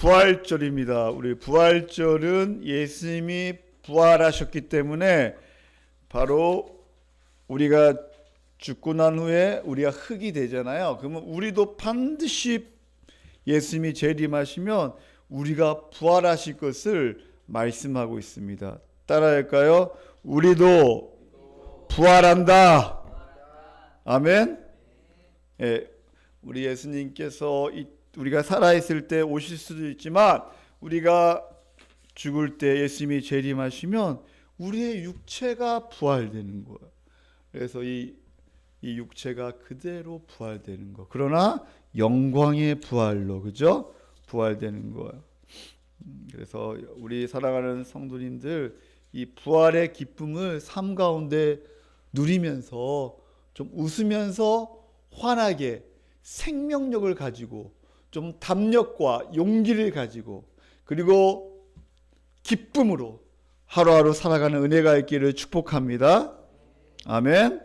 부활절입니다. 우리 부활절은 예수님이 부활하셨기 때문에 바로 우리가 죽고 난 후에 우리가 흙이 되잖아요. 그러면 우리도 반드시 예수님이 재림하시면 우리가 부활하실 것을 말씀하고 있습니다. 따라할까요? 우리도 부활한다. 아멘. 예, 우리 예수님께서 우리가 살아있을 때 오실 수도 있지만 우리가 죽을 때 예수님이 재림하시면 우리의 육체가 부활되는 거예요. 그래서 이 육체가 그대로 부활되는 거. 그러나 영광의 부활로, 그죠? 부활되는 거예요. 그래서 우리 사랑하는 성도님들 이 부활의 기쁨을 삶 가운데 누리면서 좀 웃으면서 환하게 생명력을 가지고 좀 담력과 용기를 가지고 그리고 기쁨으로 하루하루 살아가는 은혜가 있기를 축복합니다. 아멘.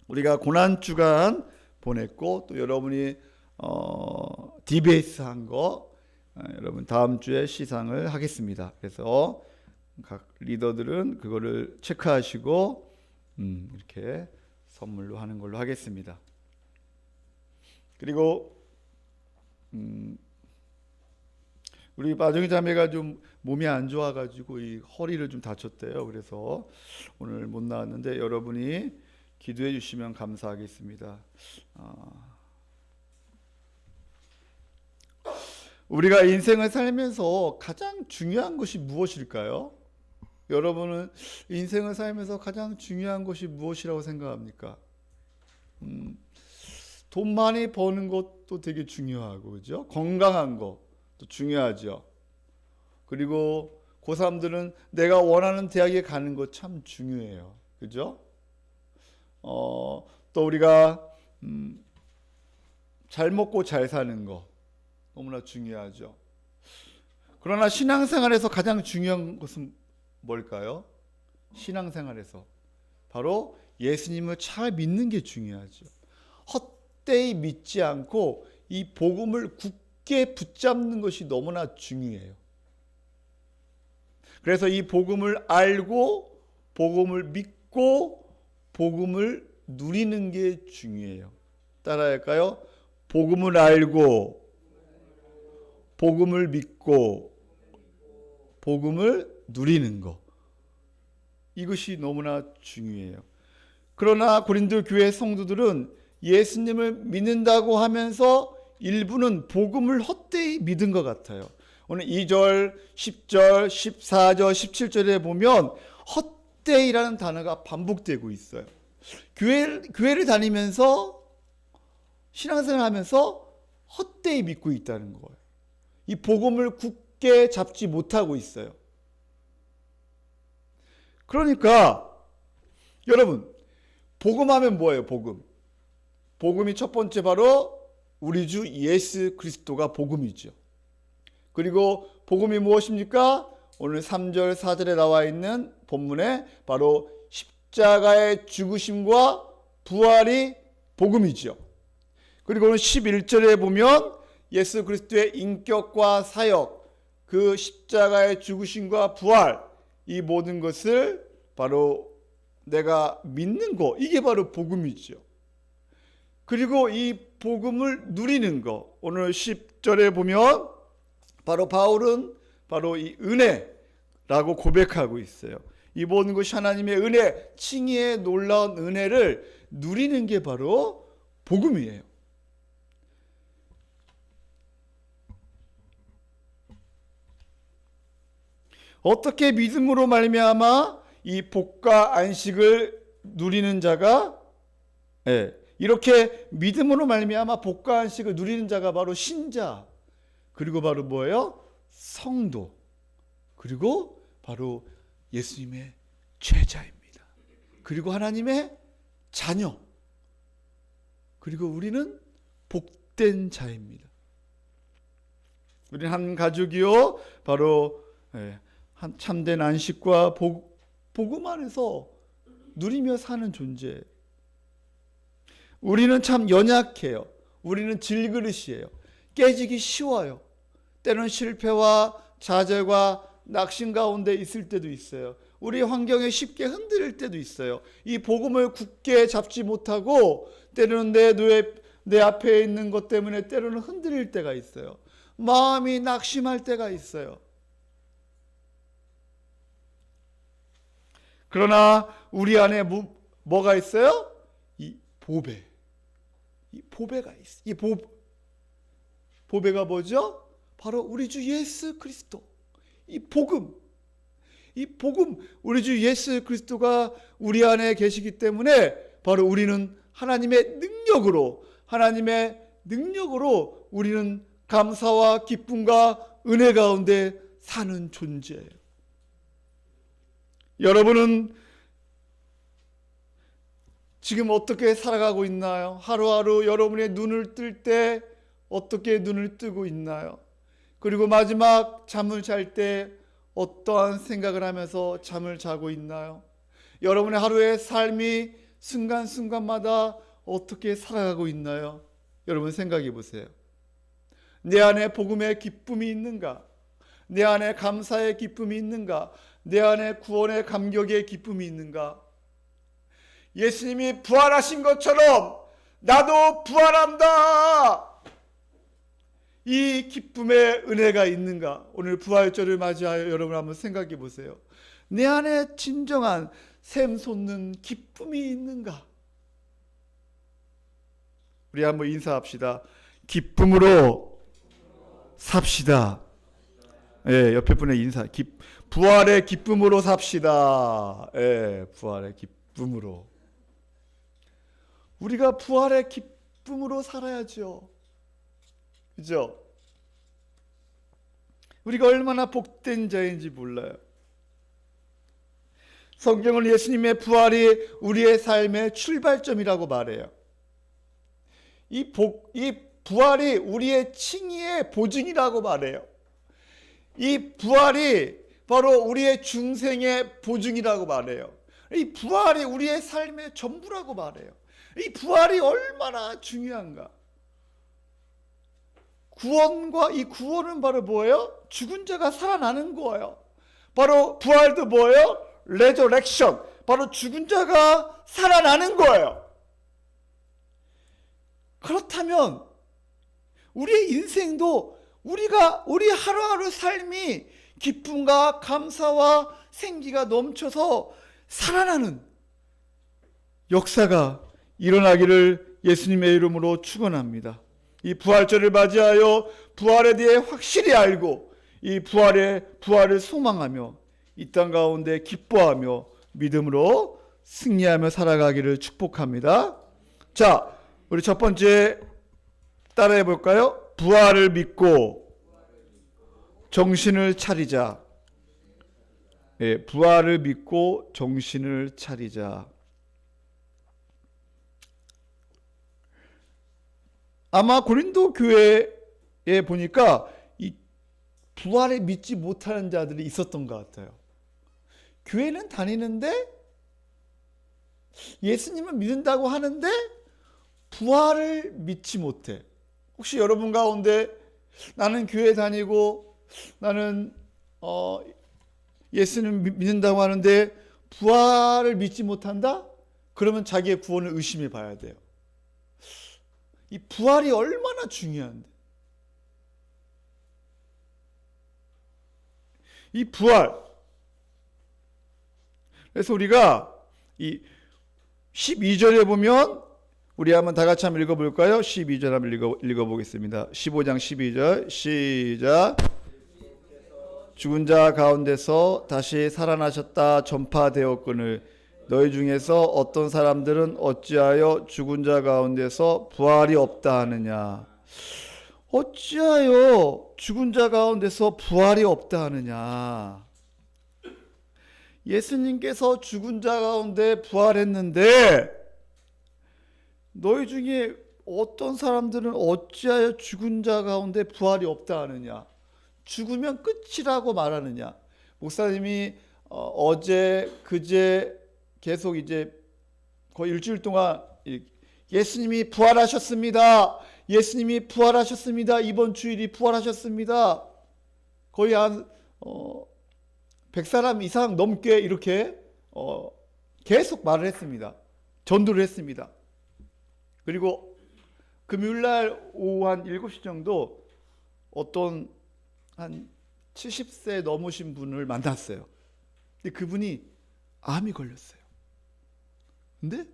우리가 고난주간 보냈고 또 여러분이 디베이스 한 거 여러분 다음 주에 시상을 하겠습니다. 그래서 각 리더들은 그거를 체크하시고 이렇게 선물로 하는 걸로 하겠습니다. 그리고 우리 마정희 자매가 좀 몸이 안 좋아가지고 이 허리를 좀 다쳤대요. 그래서 오늘 못 나왔는데 여러분이 기도해 주시면 감사하겠습니다. 우리가 인생을 살면서 가장 중요한 것이 무엇일까요? 여러분은 인생을 살면서 가장 중요한 것이 무엇이라고 생각합니까? 돈 많이 버는 것도 되게 중요하고, 그죠? 건강한 것도 중요하죠. 그리고 고3들은 내가 원하는 대학에 가는 거 참 중요해요. 그죠? 또 우리가 잘 먹고 잘 사는 거 너무나 중요하죠. 그러나 신앙생활에서 가장 중요한 것은 뭘까요? 신앙생활에서 바로 예수님을 잘 믿는 게 중요하죠. 헛되이 믿지 않고 이 복음을 굳게 붙잡는 것이 너무나 중요해요. 그래서 이 복음을 알고 복음을 믿고 복음을 누리는 게 중요해요. 따라할까요? 복음을 알고 복음을 믿고 복음을 누리는 것. 이것이 너무나 중요해요. 그러나 고린도 교회 성도들은 예수님을 믿는다고 하면서 일부는 복음을 헛되이 믿은 것 같아요. 오늘 2절, 10절, 14절, 17절에 보면 헛되이라는 단어가 반복되고 있어요. 교회를 다니면서 신앙생활 하면서 헛되이 믿고 있다는 거예요. 이 복음을 굳게 잡지 못하고 있어요. 그러니까 여러분 복음하면 뭐예요? 복음이 첫 번째 바로 우리 주 예수 그리스도가 복음이죠. 그리고 복음이 무엇입니까? 오늘 3절 4절에 나와 있는 본문에 바로 십자가의 죽으심과 부활이 복음이죠. 그리고 오늘 11절에 보면 예수 그리스도의 인격과 사역, 그 십자가의 죽으심과 부활, 이 모든 것을 바로 내가 믿는 거, 이게 바로 복음이죠. 그리고 이 복음을 누리는 거, 오늘 10절에 보면 바로 바울은 바로 이 은혜라고 고백하고 있어요. 이 모든 것이 하나님의 은혜, 칭의의 놀라운 은혜를 누리는 게 바로 복음이에요. 어떻게 믿음으로 말미암아 이 복과 안식을 누리는 자가 이렇게 믿음으로 말미암아 복과 안식을 누리는 자가 바로 신자, 그리고 바로 뭐예요? 성도, 그리고 바로 예수님의 제자입니다. 그리고 하나님의 자녀, 그리고 우리는 복된 자입니다. 우리는 한 가족이요 바로 한 참된 안식과 복음 안에서 누리며 사는 존재. 우리는 참 연약해요. 우리는 질그릇이에요. 깨지기 쉬워요. 때로는 실패와 좌절과 낙심 가운데 있을 때도 있어요. 우리 환경에 쉽게 흔들릴 때도 있어요. 이 복음을 굳게 잡지 못하고 때로는 내 앞에 있는 것 때문에 때로는 흔들릴 때가 있어요. 마음이 낙심할 때가 있어요. 그러나 우리 안에 뭐가 있어요? 이 보배. 이 보배가 있어. 이 보배가 뭐죠? 바로 우리 주 예수 그리스도. 이 복음, 우리 주 예수 그리스도가 우리 안에 계시기 때문에 바로 우리는 하나님의 능력으로 우리는 감사와 기쁨과 은혜 가운데 사는 존재예요. 여러분은 지금 어떻게 살아가고 있나요? 하루하루 여러분의 눈을 뜰 때 어떻게 눈을 뜨고 있나요? 그리고 마지막 잠을 잘 때 어떠한 생각을 하면서 잠을 자고 있나요? 여러분의 하루의 삶이 순간순간마다 어떻게 살아가고 있나요? 여러분 생각해 보세요. 내 안에 복음의 기쁨이 있는가? 내 안에 감사의 기쁨이 있는가? 내 안에 구원의 감격의 기쁨이 있는가? 예수님이 부활하신 것처럼 나도 부활한다! 이 기쁨의 은혜가 있는가? 오늘 부활절을 맞이하여 여러분 한번 생각해 보세요. 내 안에 진정한 샘솟는 기쁨이 있는가? 우리 한번 인사합시다. 기쁨으로 삽시다. 예, 옆에 분의 인사. 부활의 기쁨으로 삽시다. 예, 부활의 기쁨으로. 우리가 부활의 기쁨으로 살아야죠. 그죠? 우리가 얼마나 복된 자인지 몰라요. 성경은 예수님의 부활이 우리의 삶의 출발점이라고 말해요. 이 부활이 우리의 칭의의 보증이라고 말해요. 이 부활이 바로 우리의 중생의 보증이라고 말해요. 이 부활이 우리의 삶의 전부라고 말해요. 이 부활이 얼마나 중요한가? 이 구원은 바로 뭐예요? 죽은 자가 살아나는 거예요. 바로 부활도 뭐예요? 레저렉션. 바로 죽은 자가 살아나는 거예요. 그렇다면 우리의 인생도 우리 하루하루 삶이 기쁨과 감사와 생기가 넘쳐서 살아나는 역사가 일어나기를 예수님의 이름으로 축원합니다. 이 부활절을 맞이하여 부활에 대해 확실히 알고 이 부활을 소망하며 이 땅 가운데 기뻐하며 믿음으로 승리하며 살아가기를 축복합니다. 자, 우리 첫 번째 따라해 볼까요? 부활을 믿고 정신을 차리자. 예, 부활을 믿고 정신을 차리자. 아마 고린도 교회에 보니까 이 부활을 믿지 못하는 자들이 있었던 것 같아요. 교회는 다니는데 예수님을 믿는다고 하는데 부활을 믿지 못해. 혹시 여러분 가운데 나는 교회 다니고 나는 예수님 믿는다고 하는데 부활을 믿지 못한다? 그러면 자기의 구원을 의심해 봐야 돼요. 이 부활이 얼마나 중요한데. 이 부활. 그래서 우리가 이 12절에 보면 우리 한번 다 같이 한번 읽어볼까요? 12절 한번 읽어보겠습니다. 15장 12절 시작. 죽은 자 가운데서 다시 살아나셨다 전파되었거늘 너희 중에서 어떤 사람들은 어찌하여 죽은 자 가운데서 부활이 없다 하느냐. 어찌하여 죽은 자 가운데서 부활이 없다 하느냐. 예수님께서 죽은 자 가운데 부활했는데 너희 중에 어떤 사람들은 어찌하여 죽은 자 가운데 부활이 없다 하느냐. 죽으면 끝이라고 말하느냐. 목사님이 어제 그제 계속 이제 거의 일주일 동안 예수님이 부활하셨습니다. 예수님이 부활하셨습니다. 이번 주일이 부활하셨습니다. 거의 한 100사람 이상 넘게 이렇게 계속 말을 했습니다. 전도를 했습니다. 그리고 금요일날 오후 한 7시 정도 어떤 한 70세 넘으신 분을 만났어요. 근데 그분이 암이 걸렸어요. 근데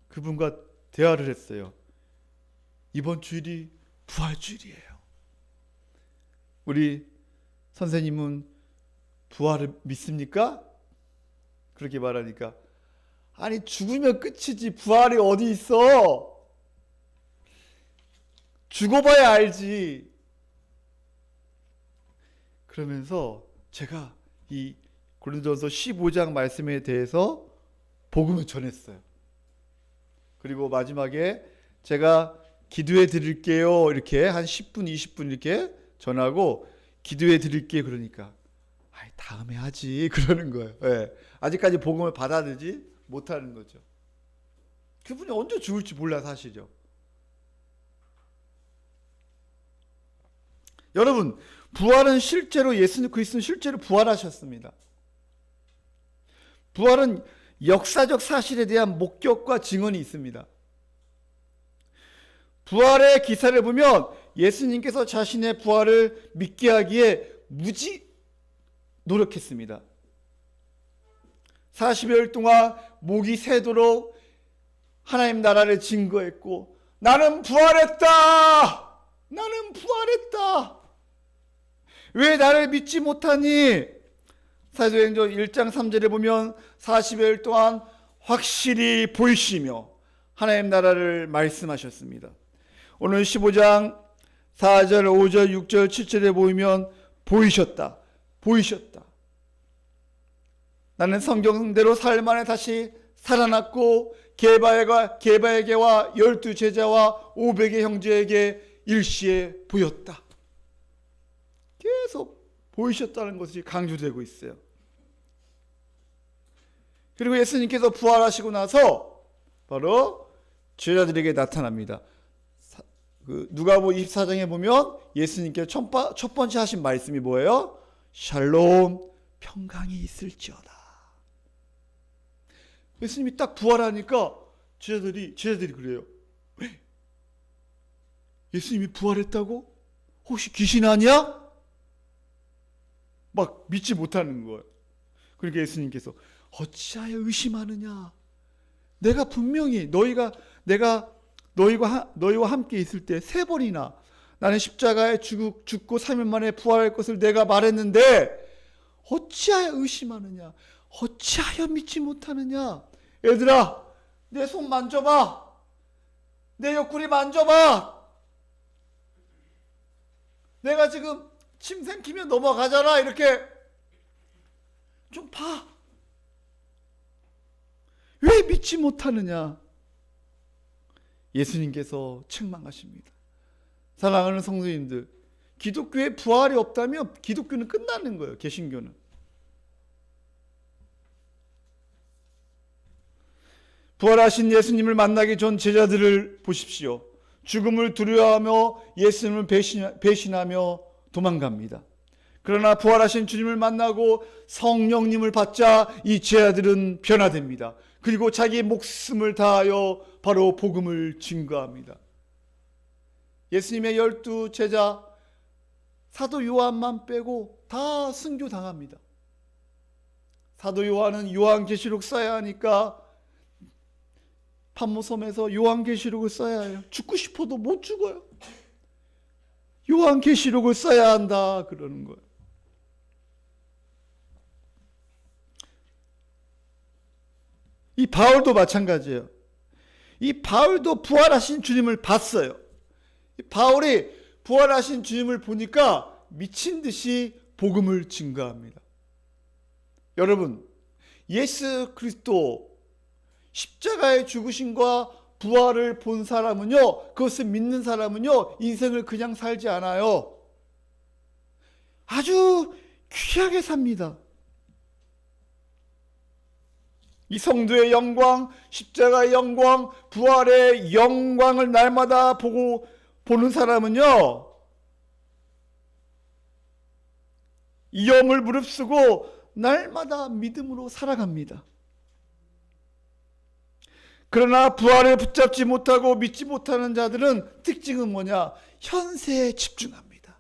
그분과 대화를 했어요. 이번 주일이 부활주일이에요. 우리 선생님은 부활을 믿습니까? 그렇게 말하니까, 아니 죽으면 끝이지 부활이 어디 있어? 죽어봐야 알지. 그러면서 제가 이 고린도전서 15장 말씀에 대해서 복음을 전했어요. 그리고 마지막에 제가 기도해 드릴게요 이렇게 한 10분 20분 이렇게 전하고, 기도해 드릴게 그러니까 다음에 하지 그러는 거예요. 네. 아직까지 복음을 받아들이지 못하는 거죠. 그분이 언제 죽을지 몰라 사실이죠. 여러분, 부활은 실제로 예수 그리스도는 실제로 부활하셨습니다. 부활은 역사적 사실에 대한 목격과 증언이 있습니다. 부활의 기사를 보면 예수님께서 자신의 부활을 믿게 하기에 무지 노력했습니다. 40여일 동안 목이 새도록 하나님 나라를 증거했고, 나는 부활했다! 나는 부활했다! 왜 나를 믿지 못하니? 사도행전 1장 3절에 보면 40여일 동안 확실히 보이시며 하나님 나라를 말씀하셨습니다. 오늘 15장 4절, 5절, 6절, 7절에 보이면 보이셨다. 보이셨다. 나는 성경대로 사흘 만에 다시 살아났고 게바에게와 12제자와 500의 형제에게 일시에 보였다. 계속 보이셨다는 것이 강조되고 있어요. 그리고 예수님께서 부활하시고 나서 바로 제자들에게 나타납니다. 누가복음 24장에 보면 예수님께서 첫 번째 하신 말씀이 뭐예요? 샬롬, 평강이 있을지어다. 예수님이 딱 부활하니까 제자들이 그래요. 왜? 예수님이 부활했다고? 혹시 귀신 아니야? 막 믿지 못하는 거예요. 그러니까 예수님께서 어찌하여 의심하느냐? 내가 분명히 너희와 함께 있을 때 3번이나 나는 십자가에 죽고 3일 만에 부활할 것을 내가 말했는데 어찌하여 의심하느냐? 어찌하여 믿지 못하느냐? 얘들아, 내 손 만져봐. 내 옆구리 만져봐. 내가 지금 침 삼키면 넘어가잖아. 이렇게 좀 봐. 왜 믿지 못하느냐? 예수님께서 책망하십니다. 사랑하는 성도님들, 기독교에 부활이 없다면 기독교는 끝나는 거예요. 개신교는. 부활하신 예수님을 만나기 전 제자들을 보십시오. 죽음을 두려워하며 예수님을 배신하며 도망갑니다. 그러나 부활하신 주님을 만나고 성령님을 받자 이 제자들은 변화됩니다. 그리고 자기 목숨을 다하여 바로 복음을 증거합니다. 예수님의 12제자 사도 요한만 빼고 다 순교당합니다. 사도 요한은 요한계시록 써야 하니까 patmos섬에서 요한계시록을 써야 해요. 죽고 싶어도 못 죽어요. 요한계시록을 써야 한다 그러는 거예요. 이 바울도 마찬가지예요. 이 바울도 부활하신 주님을 봤어요. 바울이 부활하신 주님을 보니까 미친 듯이 복음을 증거합니다. 여러분, 예수 그리스도 십자가의 죽으심과 부활을 본 사람은요, 그것을 믿는 사람은요, 인생을 그냥 살지 않아요. 아주 귀하게 삽니다. 이 성도의 영광, 십자가의 영광, 부활의 영광을 날마다 보는 사람은요, 염을 무릅쓰고 날마다 믿음으로 살아갑니다. 그러나 부활을 붙잡지 못하고 믿지 못하는 자들은 특징은 뭐냐? 현세에 집중합니다.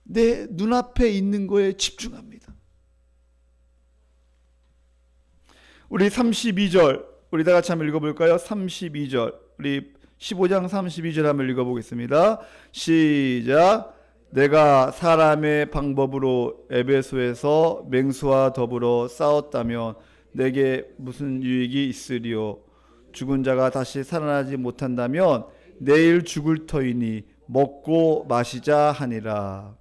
내 눈앞에 있는 거에 집중합니다. 우리 32절, 우리 다 같이 한번 읽어볼까요? 32절, 우리 15장 32절 한번 읽어보겠습니다. 시작. 내가 사람의 방법으로 에베소에서 맹수와 더불어 싸웠다면 내게 무슨 유익이 있으리요? 죽은 자가 다시 살아나지 못한다면 내일 죽을 터이니 먹고 마시자 하니라.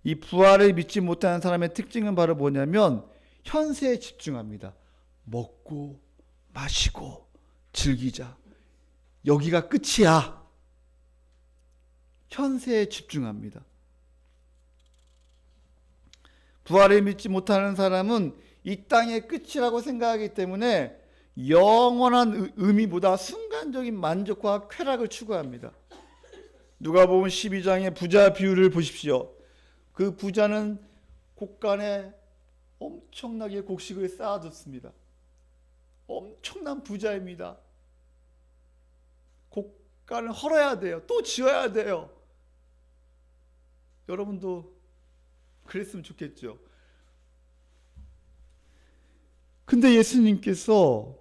이 부활을 믿지 못하는 사람의 특징은 바로 뭐냐면 현세에 집중합니다. 먹고 마시고 즐기자. 여기가 끝이야. 현세에 집중합니다. 부활을 믿지 못하는 사람은 이 땅의 끝이라고 생각하기 때문에 영원한 의미보다 순간적인 만족과 쾌락을 추구합니다. 누가복음 12장의 부자 비유를 보십시오. 그 부자는 곡간에 엄청나게 곡식을 쌓아뒀습니다. 엄청난 부자입니다. 곡간을 헐어야 돼요. 또 지어야 돼요. 여러분도 그랬으면 좋겠죠. 근데 예수님께서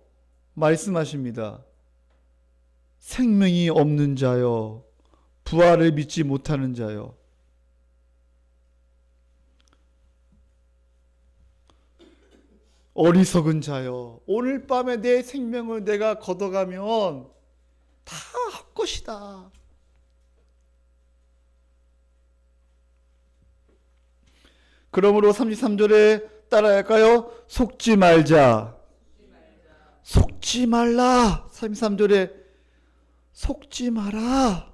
말씀하십니다. 생명이 없는 자여, 부활을 믿지 못하는 자여. 어리석은 자여, 오늘 밤에 내 생명을 내가 걷어가면 다 헛것이다. 그러므로 33절에 따라할까요? 속지 말자. 속지 말라. 33절에 속지 마라.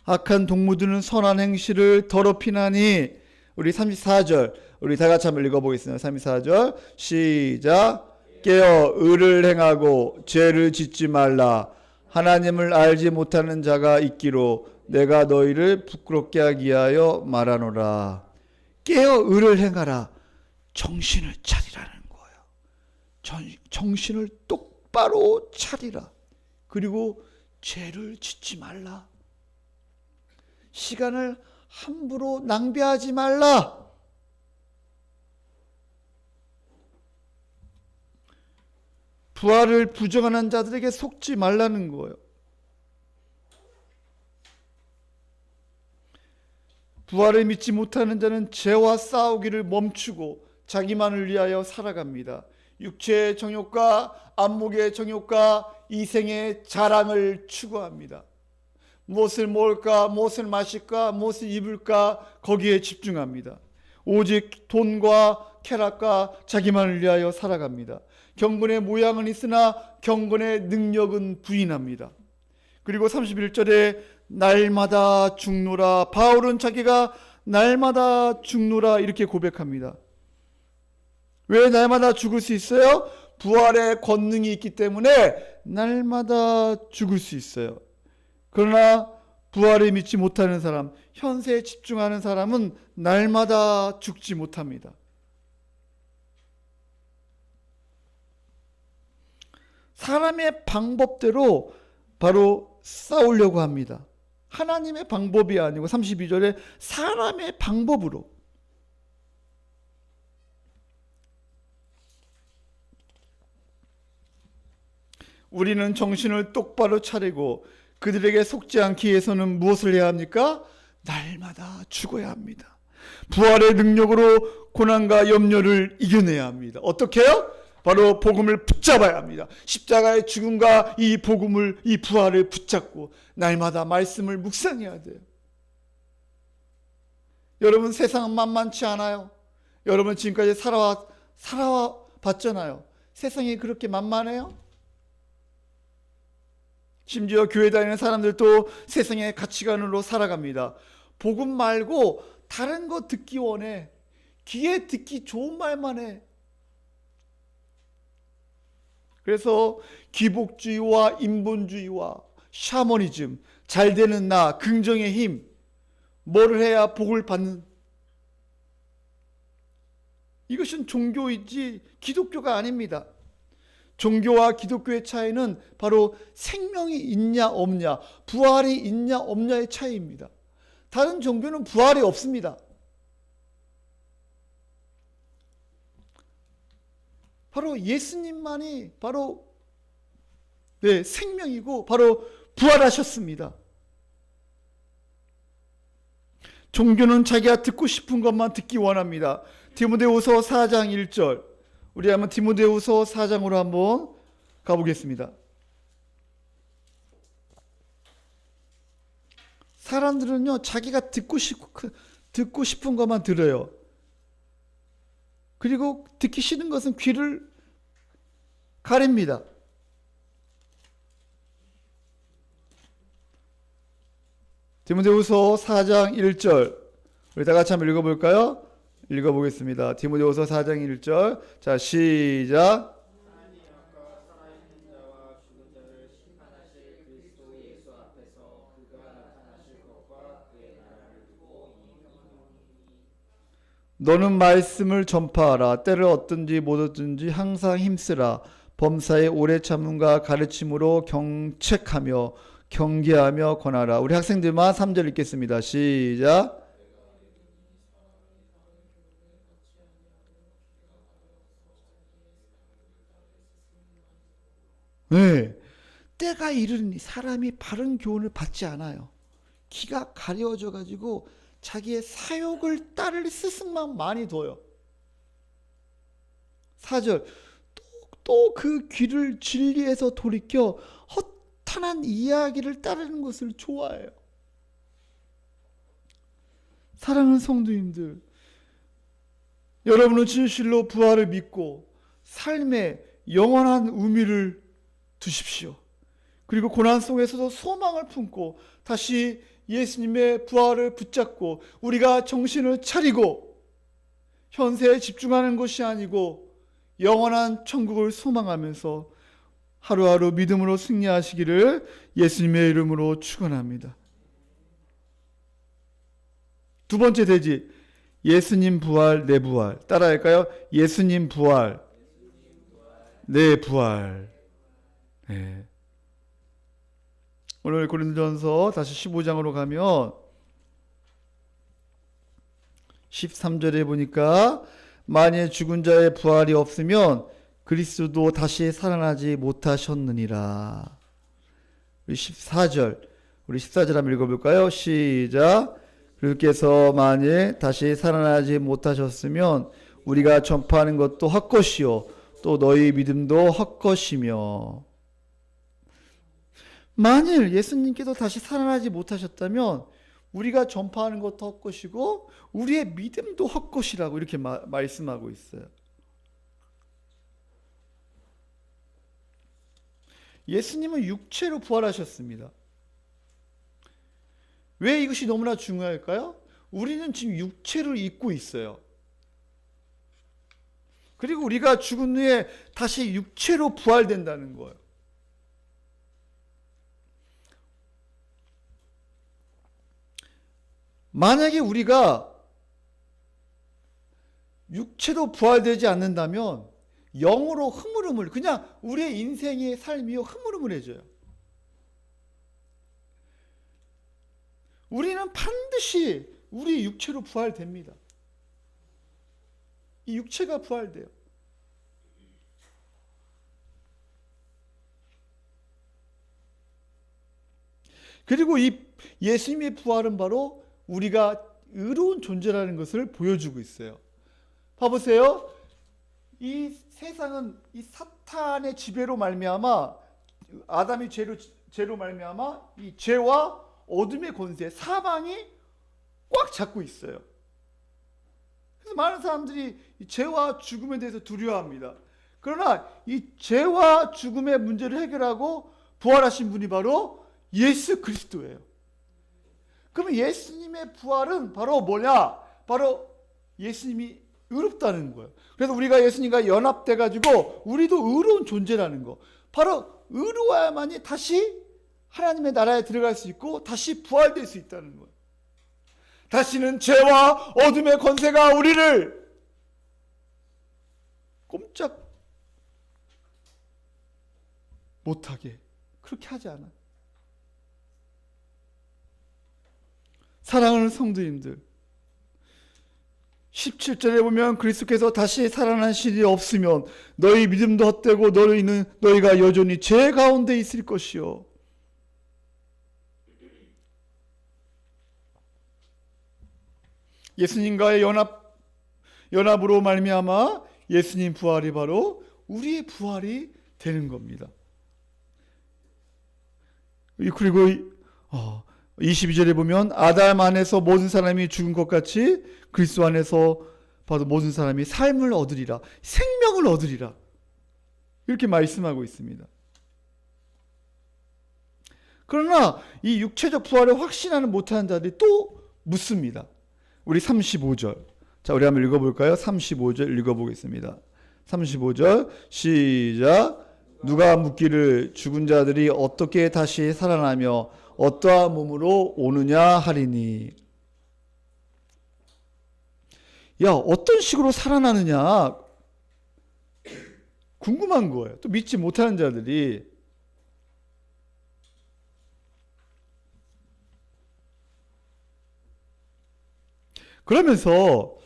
악한 동무들은 선한 행실을 더럽히나니. 우리 34절 우리 다 같이 한번 읽어보겠습니다. 34절 시작. 깨어 의를 행하고 죄를 짓지 말라. 하나님을 알지 못하는 자가 있기로 내가 너희를 부끄럽게 하기 위하여 말하노라. 깨어 의를 행하라. 정신을 차리라는 거예요. 정신을 똑바로 차리라. 그리고 죄를 짓지 말라. 시간을 함부로 낭비하지 말라. 부활을 부정하는 자들에게 속지 말라는 거예요. 부활을 믿지 못하는 자는 죄와 싸우기를 멈추고 자기만을 위하여 살아갑니다. 육체의 정욕과 안목의 정욕과 이생의 자랑을 추구합니다. 무엇을 먹을까, 무엇을 마실까, 무엇을 입을까 거기에 집중합니다. 오직 돈과 쾌락과 자기만을 위하여 살아갑니다. 경건의 모양은 있으나 경건의 능력은 부인합니다. 그리고 31절에 날마다 죽노라. 바울은 자기가 날마다 죽노라 이렇게 고백합니다. 왜 날마다 죽을 수 있어요? 부활의 권능이 있기 때문에 날마다 죽을 수 있어요. 그러나 부활을 믿지 못하는 사람, 현세에 집중하는 사람은 날마다 죽지 못합니다. 사람의 방법대로 바로 싸우려고 합니다. 하나님의 방법이 아니고 32절에 사람의 방법으로. 우리는 정신을 똑바로 차리고 그들에게 속지 않기 위해서는 무엇을 해야 합니까? 날마다 죽어야 합니다. 부활의 능력으로 고난과 염려를 이겨내야 합니다. 어떻게 해요? 바로 복음을 붙잡아야 합니다. 십자가의 죽음과 이 복음을, 이 부활을 붙잡고 날마다 말씀을 묵상해야 돼요. 여러분, 세상은 만만치 않아요. 여러분 지금까지 살아와 봤잖아요. 세상이 그렇게 만만해요? 심지어 교회 다니는 사람들도 세상의 가치관으로 살아갑니다. 복음 말고 다른 거 듣기 원해. 귀에 듣기 좋은 말만 해. 그래서 기복주의와 인본주의와 샤머니즘, 잘되는 나, 긍정의 힘, 뭐를 해야 복을 받는, 이것은 종교이지 기독교가 아닙니다. 종교와 기독교의 차이는 바로 생명이 있냐 없냐, 부활이 있냐 없냐의 차이입니다. 다른 종교는 부활이 없습니다. 바로 예수님만이 바로 생명이고 바로 부활하셨습니다. 종교는 자기가 듣고 싶은 것만 듣기 원합니다. 디모데후서 4장 1절. 우리 한번 디모데후서 4장으로 한번 가보겠습니다. 사람들은요, 자기가 듣고 싶은 것만 들어요. 그리고 듣기 싫은 것은 귀를 가립니다. 디모데후서 4장 1절. 우리 다 같이 한번 읽어볼까요? 읽어보겠습니다. 디모데후서 4장 1절. 자, 시작. 너는 말씀을 전파하라. 때를 얻든지 못 얻든지 항상 힘쓰라. 범사의 오래 참음과 가르침으로 경책하며 경계하며 권하라. 우리 학생들만 3절 읽겠습니다. 시작. 네, 때가 이르니 사람이 바른 교훈을 받지 않아요. 귀가 가려져 가지고 자기의 사욕을 따를 스승만 많이 둬요. 4절. 또 그 귀를 진리에서 돌이켜 허탄한 이야기를 따르는 것을 좋아해요. 사랑하는 성도님들, 여러분은 진실로 부활을 믿고 삶에 영원한 의미를 두십시오. 그리고 고난 속에서도 소망을 품고 다시 예수님의 부활을 붙잡고 우리가 정신을 차리고 현세에 집중하는 것이 아니고 영원한 천국을 소망하면서 하루하루 믿음으로 승리하시기를 예수님의 이름으로 축원합니다. 두 번째 대지, 예수님 부활, 내 부활. 따라할까요? 예수님 부활, 내 부활. 네. 오늘 고린도전서 다시 15장으로 가면 13절에 보니까 만일 죽은 자의 부활이 없으면 그리스도도 다시 살아나지 못하셨느니라. 우리 14절 한번 읽어볼까요? 시작. 그리스도께서 만일 다시 살아나지 못하셨으면 우리가 전파하는 것도 헛것이요 또 너희 믿음도 헛것이며. 만일 예수님께서 다시 살아나지 못하셨다면 우리가 전파하는 것도 헛것이고 우리의 믿음도 헛것이라고 이렇게 말씀하고 있어요. 예수님은 육체로 부활하셨습니다. 왜 이것이 너무나 중요할까요? 우리는 지금 육체를 입고 있어요. 그리고 우리가 죽은 후에 다시 육체로 부활된다는 거예요. 만약에 우리가 육체도 부활되지 않는다면 영으로 흐물흐물 그냥 우리의 인생의 삶이요 흐물흐물해져요. 우리는 반드시 우리 육체로 부활됩니다. 이 육체가 부활돼요. 그리고 이 예수님의 부활은 바로 우리가 의로운 존재라는 것을 보여주고 있어요. 봐보세요. 이 세상은 이 사탄의 지배로 말미암아 아담의 죄로 말미암아 이 죄와 어둠의 권세, 사망이 꽉 잡고 있어요. 그래서 많은 사람들이 이 죄와 죽음에 대해서 두려워합니다. 그러나 이 죄와 죽음의 문제를 해결하고 부활하신 분이 바로 예수 그리스도예요. 그러면 예수님의 부활은 바로 뭐냐? 바로 예수님이 의롭다는 거예요. 그래서 우리가 예수님과 연합돼 가지고 우리도 의로운 존재라는 거. 바로 의로워야만이 다시 하나님의 나라에 들어갈 수 있고 다시 부활될 수 있다는 거예요. 다시는 죄와 어둠의 권세가 우리를 꼼짝 못하게 그렇게 하지 않아. 사랑하는 성도님들, 17절에 보면 그리스도께서 다시 살아나신 일이 없으면 너희 믿음도 헛되고 너희가 여전히 죄 가운데 있을 것이요. 예수님과의 연합으로 말미암아 예수님 부활이 바로 우리의 부활이 되는 겁니다. 그리고 22절에 보면 아담 안에서 모든 사람이 죽은 것 같이 그리스도 안에서 봐도 모든 사람이 삶을 얻으리라, 생명을 얻으리라, 이렇게 말씀하고 있습니다. 그러나 이 육체적 부활을 확신하는 못하는 자들이 또 묻습니다. 우리 35절, 자 우리 한번 읽어볼까요? 35절 읽어보겠습니다. 35절 시작. 누가 묻기를 죽은 자들이 어떻게 다시 살아나며 어떠한 몸으로 오느냐 하리니. 야, 어떤 식으로 살아나느냐 궁금한 거예요. 또 믿지 못하는 자들이. 그러면서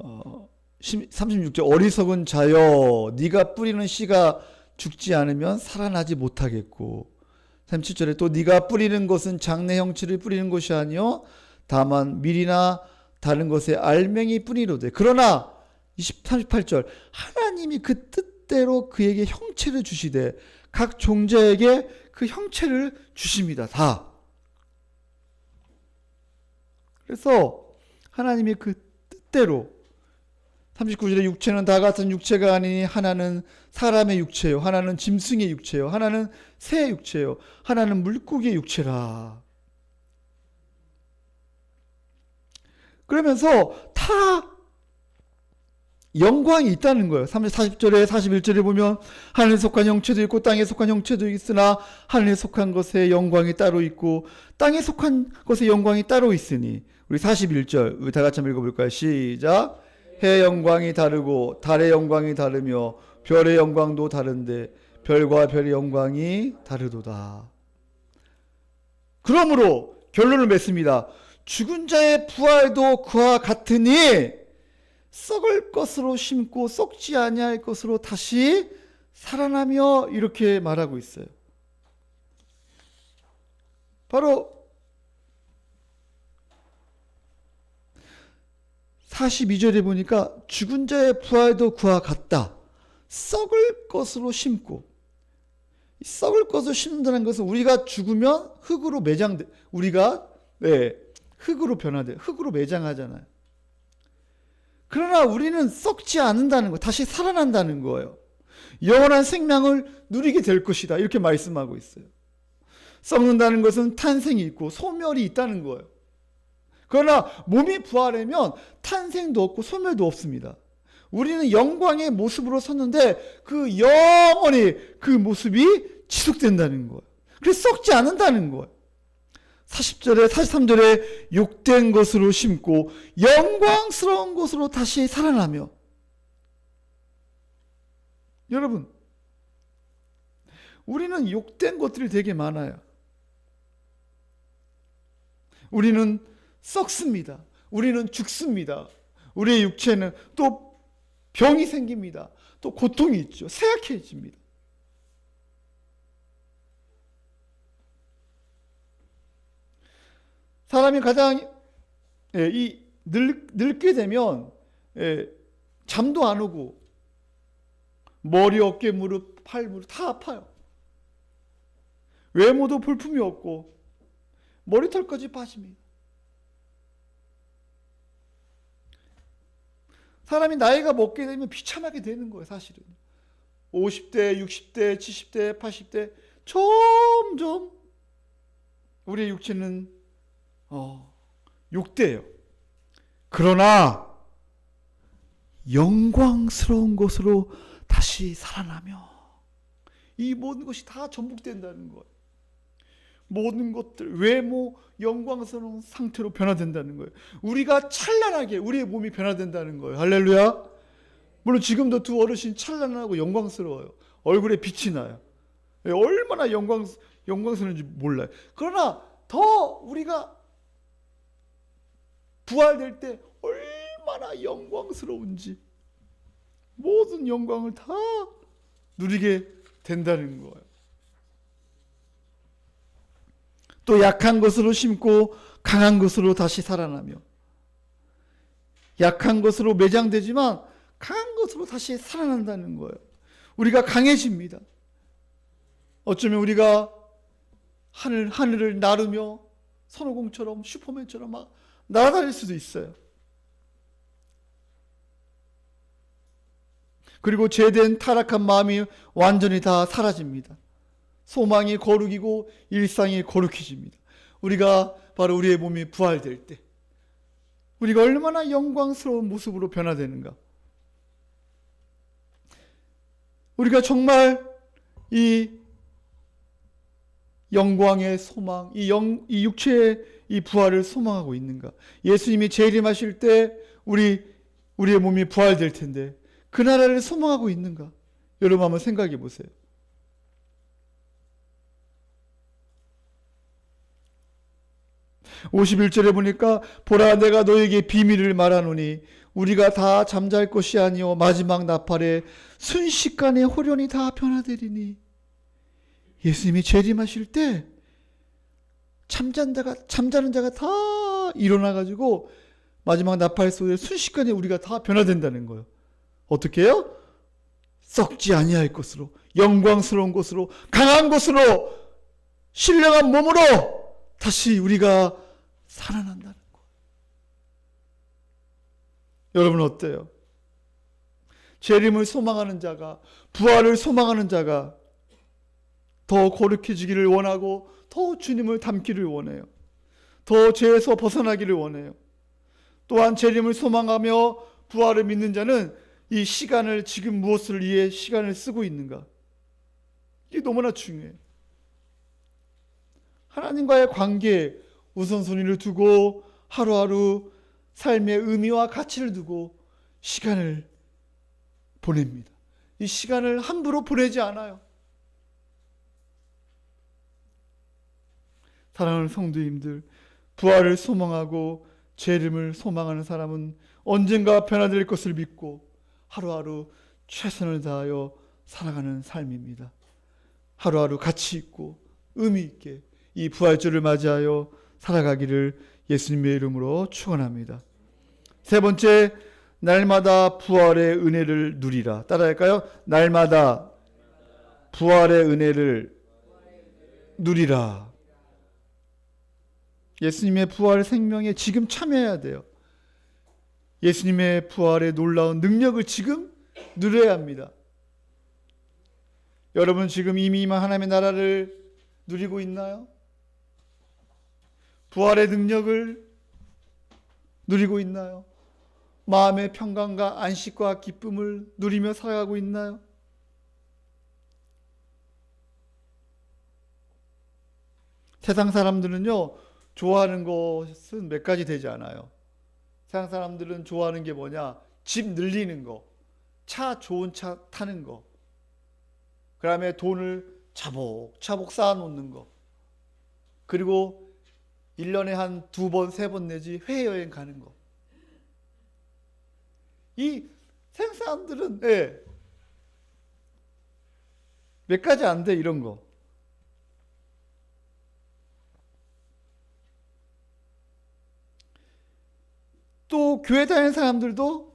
36절 어리석은 자여 네가 뿌리는 씨가 죽지 않으면 살아나지 못하겠고, 37절에 또 네가 뿌리는 것은 장래 형체를 뿌리는 것이 아니요 다만 밀이나 다른 것에 알맹이 뿐이로되 그러나 38절 하나님이 그 뜻대로 그에게 형체를 주시되 각 종자에게 그 형체를 주십니다. 다. 그래서 하나님이 그 뜻대로 39절에 육체는 다 같은 육체가 아니니 하나는 사람의 육체요, 하나는 짐승의 육체요, 하나는 새의 육체요, 하나는 물고기의 육체라. 그러면서 다 영광이 있다는 거예요. 40절에 41절에 보면 하늘에 속한 형체도 있고 땅에 속한 형체도 있으나 하늘에 속한 것의 영광이 따로 있고 땅에 속한 것의 영광이 따로 있으니. 우리 41절 우리 다 같이 한번 읽어볼까요? 시작. 해의 영광이 다르고 달의 영광이 다르며 별의 영광도 다른데 별과 별의 영광이 다르도다. 그러므로 결론을 맺습니다. 죽은 자의 부활도 그와 같으니 썩을 것으로 심고 썩지 아니할 것으로 다시 살아나며, 이렇게 말하고 있어요. 바로 42절에 보니까 죽은 자의 부활도 그와 같다. 썩을 것으로 심고. 썩을 것으로 심는다는 것은 우리가 죽으면 흙으로 매장돼, 우리가 흙으로 변화돼, 흙으로 매장하잖아요. 그러나 우리는 썩지 않는다는 거, 다시 살아난다는 거예요. 영원한 생명을 누리게 될 것이다, 이렇게 말씀하고 있어요. 썩는다는 것은 탄생이 있고 소멸이 있다는 거예요. 그러나 몸이 부활하면 탄생도 없고 소멸도 없습니다. 우리는 영광의 모습으로 섰는데 그 영원히 그 모습이 지속된다는 거예요. 그래서 썩지 않는다는 거예요. 40절에 43절에 욕된 것으로 심고 영광스러운 것으로 다시 살아나며. 여러분, 우리는 욕된 것들이 되게 많아요. 우리는 썩습니다. 우리는 죽습니다. 우리의 육체는 또 병이 생깁니다. 또 고통이 있죠. 쇠약해집니다. 사람이 가장 늙게 되면 잠도 안 오고 머리, 어깨, 무릎, 팔, 무릎 다 아파요. 외모도 볼품이 없고 머리털까지 빠집니다. 사람이 나이가 먹게 되면 비참하게 되는 거예요, 사실은. 50대, 60대, 70대, 80대 점점 우리의 육체는 욕돼요. 그러나 영광스러운 것으로 다시 살아나며 이 모든 것이 다 전복된다는 거예요. 모든 것들, 외모, 영광스러운 상태로 변화된다는 거예요. 우리가 찬란하게 우리의 몸이 변화된다는 거예요. 할렐루야. 물론 지금도 두 어르신 찬란하고 영광스러워요. 얼굴에 빛이 나요. 얼마나 영광스러운지 몰라요. 그러나 더 우리가 부활될 때 얼마나 영광스러운지 모든 영광을 다 누리게 된다는 거예요. 또 약한 것으로 심고 강한 것으로 다시 살아나며, 약한 것으로 매장되지만 강한 것으로 다시 살아난다는 거예요. 우리가 강해집니다. 어쩌면 우리가 하늘을 나르며 손오공처럼 슈퍼맨처럼 막 날아다닐 수도 있어요. 그리고 죄된 타락한 마음이 완전히 다 사라집니다. 소망이 거룩이고 일상이 거룩해집니다. 우리가 바로 우리의 몸이 부활될 때 우리가 얼마나 영광스러운 모습으로 변화되는가. 우리가 정말 이 영광의 소망, 이 육체의 이 부활을 소망하고 있는가. 예수님이 재림하실 때 우리의 몸이 부활될 텐데 그 나라를 소망하고 있는가. 여러분 한번 생각해 보세요. (51절에) 보니까 보라 내가 너에게 비밀을 말하노니 우리가 다 잠잘 것이 아니요 마지막 나팔에 순식간에 호련히 다 변화되리니. 예수님이 재림하실 때 잠자는 자가 다 일어나가지고 마지막 나팔 소리에 순식간에 우리가 다 변화된다는 거예요. 어떻게 해요? 썩지 아니할 것으로, 영광스러운 것으로, 강한 것으로, 신령한 몸으로 다시 우리가 살아난다는 거예요. 여러분 어때요? 재림을 소망하는 자가, 부활을 소망하는 자가 더 거룩해지기를 원하고 더 주님을 닮기를 원해요. 더 죄에서 벗어나기를 원해요. 또한 재림을 소망하며 부활을 믿는 자는 이 시간을 지금 무엇을 위해 시간을 쓰고 있는가? 이게 너무나 중요해요. 하나님과의 관계에 우선순위를 두고 하루하루 삶의 의미와 가치를 두고 시간을 보냅니다. 이 시간을 함부로 보내지 않아요. 사랑하는 성도님들, 부활을 소망하고 재림을 소망하는 사람은 언젠가 변화될 것을 믿고 하루하루 최선을 다하여 살아가는 삶입니다. 하루하루 가치 있고 의미 있게 이 부활절을 맞이하여 살아가기를 예수님의 이름으로 축원합니다. 세 번째, 날마다 부활의 은혜를 누리라. 따라할까요? 날마다 부활의 은혜를 누리라. 예수님의 부활 생명에 지금 참여해야 돼요. 예수님의 부활의 놀라운 능력을 지금 누려야 합니다. 여러분 지금 이미 하나님의 나라를 누리고 있나요? 부활의 능력을 누리고 있나요? 마음의 평강과 안식과 기쁨을 누리며 살아가고 있나요? 세상 사람들은요, 좋아하는 것은 몇 가지 되지 않아요. 세상 사람들은 좋아하는 게 뭐냐? 집 늘리는 거, 좋은 차 타는 거, 그 다음에 돈을 차곡차곡 쌓아놓는 거, 그리고 1년에 한 2번, 3번 내지 해외여행 가는 거. 이 세상 사람들은 몇 가지 안 돼, 이런 거. 또 교회 다니는 사람들도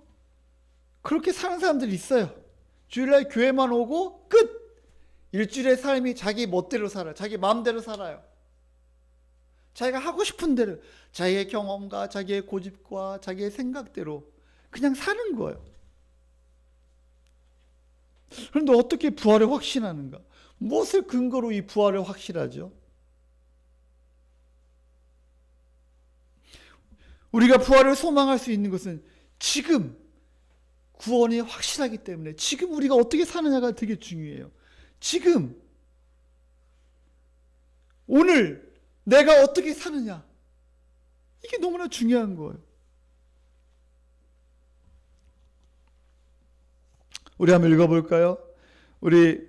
그렇게 사는 사람들이 있어요. 주일날 교회만 오고 끝! 일주일의 삶이 자기 멋대로 살아요. 자기 마음대로 살아요. 자기가 하고 싶은 대로, 자기의 경험과 자기의 고집과 자기의 생각대로 그냥 사는 거예요. 그런데 어떻게 부활을 확신하는가? 무엇을 근거로 이 부활을 확신하죠? 우리가 부활을 소망할 수 있는 것은 지금 구원이 확실하기 때문에 지금 우리가 어떻게 사느냐가 되게 중요해요. 지금 오늘 내가 어떻게 사느냐, 이게 너무나 중요한 거예요. 우리 한번 읽어볼까요? 우리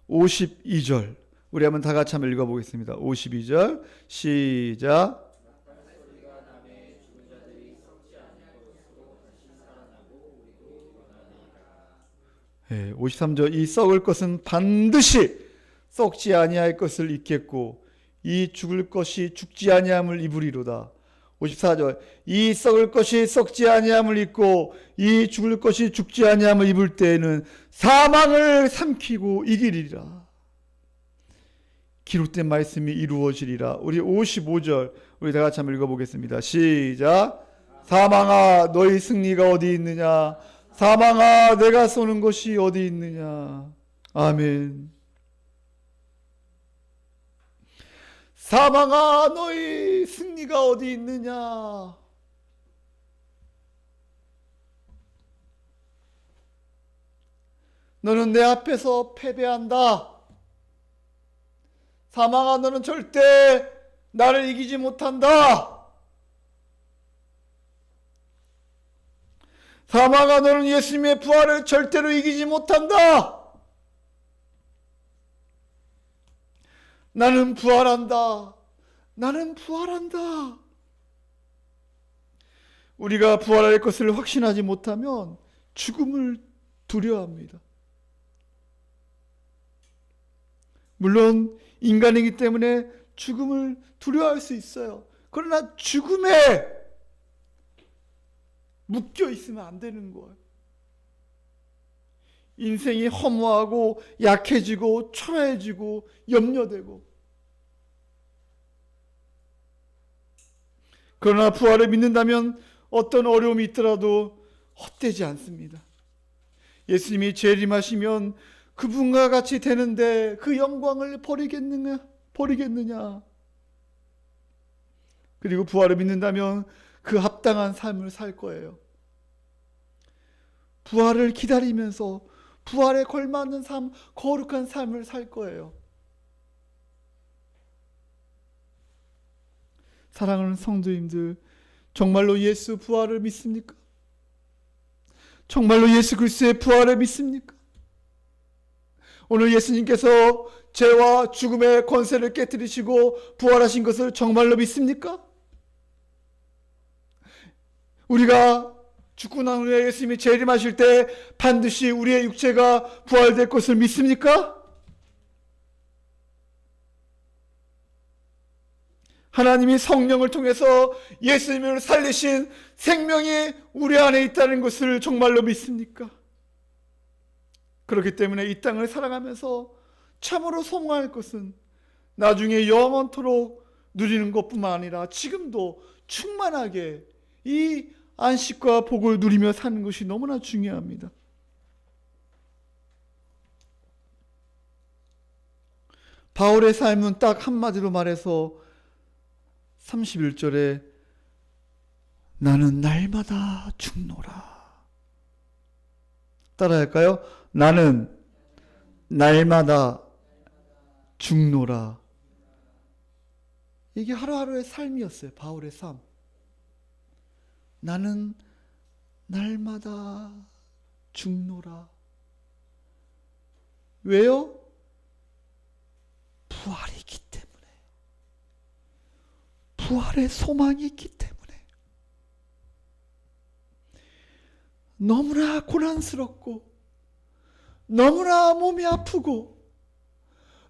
52절 우리 한번 다 같이 한번 읽어보겠습니다. 52절 시작. 네, 53절 이 썩을 것은 반드시 썩지 아니할 것을 입겠고 이 죽을 것이 죽지 아니함을 입으리로다. 54절 이 썩을 것이 썩지 아니함을 입고 이 죽을 것이 죽지 아니함을 입을 때에는 사망을 삼키고 이기리라. 기록된 말씀이 이루어지리라. 우리 55절 우리 다 같이 한번 읽어보겠습니다. 시작. 사망아 너희 승리가 어디 있느냐. 사망아 내가 쏘는 것이 어디 있느냐. 아멘. 사망아 너희 승리가 어디 있느냐. 너는 내 앞에서 패배한다. 사망아 너는 절대 나를 이기지 못한다. 사망아 너는 예수님의 부활을 절대로 이기지 못한다. 나는 부활한다. 나는 부활한다. 우리가 부활할 것을 확신하지 못하면 죽음을 두려워합니다. 물론 인간이기 때문에 죽음을 두려워할 수 있어요. 그러나 죽음에 묶여 있으면 안 되는 거예요. 인생이 허무하고 약해지고 초라해지고 염려되고. 그러나 부활을 믿는다면 어떤 어려움이 있더라도 헛되지 않습니다. 예수님이 재림하시면 그분과 같이 되는데 그 영광을 버리겠느냐. 그리고 부활을 믿는다면 그 합당한 삶을 살 거예요. 부활을 기다리면서 부활에 걸맞는 삶, 거룩한 삶을 살 거예요. 사랑하는 성도님들, 정말로 예수 부활을 믿습니까? 정말로 예수 그리스도의 부활을 믿습니까? 오늘 예수님께서 죄와 죽음의 권세를 깨뜨리시고 부활하신 것을 정말로 믿습니까? 우리가 죽고 난 후에 예수님이 재림하실 때 반드시 우리의 육체가 부활될 것을 믿습니까? 하나님이 성령을 통해서 예수님을 살리신 생명이 우리 안에 있다는 것을 정말로 믿습니까? 그렇기 때문에 이 땅을 살아가면서 참으로 소망할 것은 나중에 영원토록 누리는 것뿐만 아니라 지금도 충만하게 이 안식과 복을 누리며 사는 것이 너무나 중요합니다. 바울의 삶은 딱 한마디로 말해서 31절에 나는 날마다 죽노라. 따라할까요? 나는 날마다 죽노라. 이게 하루하루의 삶이었어요. 바울의 삶. 나는 날마다 죽노라. 왜요? 부활이 있기 때문에. 부활의 소망이 있기 때문에. 너무나 고난스럽고 너무나 몸이 아프고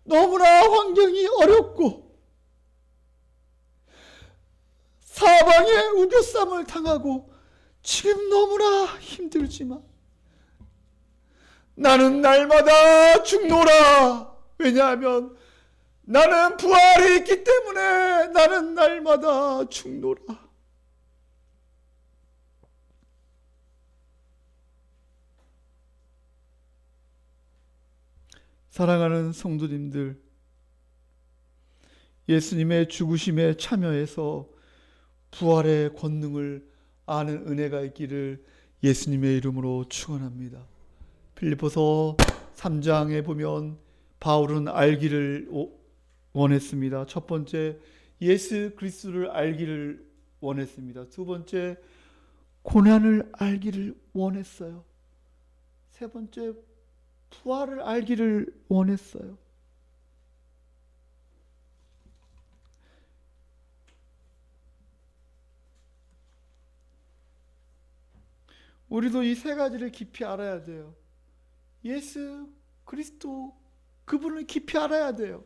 너무나 환경이 어렵고 사방에 우겨쌈을 당하고 지금 너무나 힘들지만 나는 날마다 죽노라. 왜냐하면 나는 부활이 있기 때문에 나는 날마다 죽노라. 사랑하는 성도님들, 예수님의 죽으심에 참여해서 부활의 권능을 아는 은혜가 있기를 예수님의 이름으로 축원합니다. 빌립보서 3장에 보면 바울은 알기를 원했습니다. 첫 번째, 예수 그리스도를 알기를 원했습니다. 두 번째, 고난을 알기를 원했어요. 세 번째, 부활을 알기를 원했어요. 우리도 이 세 가지를 깊이 알아야 돼요. 예수 그리스도, 그분을 깊이 알아야 돼요.